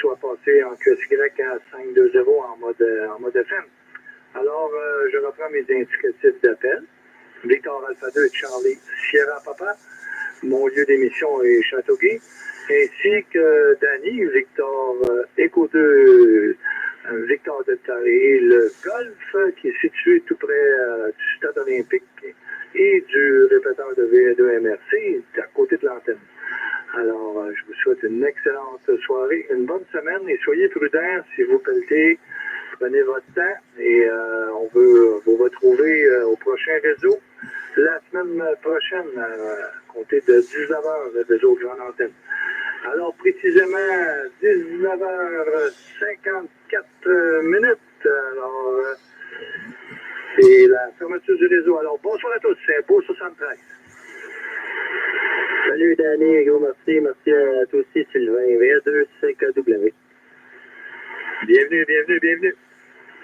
soit passer en QSY à 520 en mode FM. Alors, je reprends mes indicatifs d'appel. Victor Alpha 2 Charlie Sierra Papa. Mon lieu d'émission est Châteauguay, ainsi que Danny, Victor Echo 2, Victor Delta et le Golf, qui est situé tout près du Stade olympique et du répéteur de VE2MRC, à côté de l'antenne. Alors, je vous souhaite une excellente soirée, une bonne semaine et soyez prudents si vous pelletez. Prenez votre temps et on veut vous retrouver au prochain réseau la semaine prochaine, à compter de 19h, le réseau Grande Antenne. Alors, précisément, 19h54 minutes. Alors, c'est la fermeture du réseau. Alors, bonsoir à tous, c'est un beau 73. Salut Danny, gros merci. Merci à toi aussi, Sylvain. VA2CKW. Bienvenue, bienvenue, bienvenue.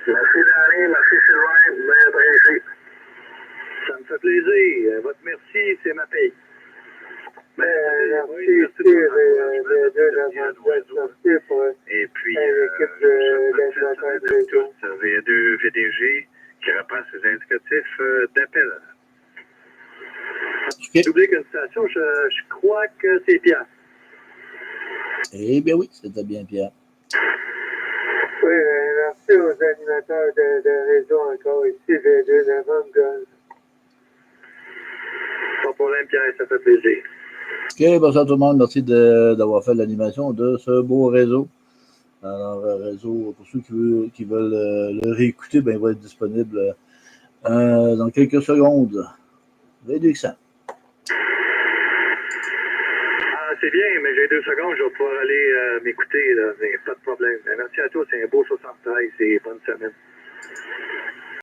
Merci Danny, merci Sylvain, bien apprécié. Ça me fait plaisir. Votre merci, c'est ma paye. Merci pour et puis, l'équipe d'animateurs de réseau. VA2 VDG qui reprend ses indicatifs d'appel. Okay. J'oublie qu'une station, je crois que c'est Pierre. Eh bien oui, c'était bien Pierre. Oui, merci aux animateurs de réseau encore ici, V2 Novembre. Pas de problème, Pierre, ça fait plaisir. OK, bonsoir tout le monde. Merci d'avoir fait l'animation de ce beau réseau. Alors, réseau, pour ceux qui veulent le réécouter, ben, il va être disponible dans quelques secondes. Réduction. Ah, c'est bien, mais j'ai 2 secondes, je vais pouvoir aller m'écouter, là, mais pas de problème. Merci à tous, c'est un beau 73 et bonne semaine.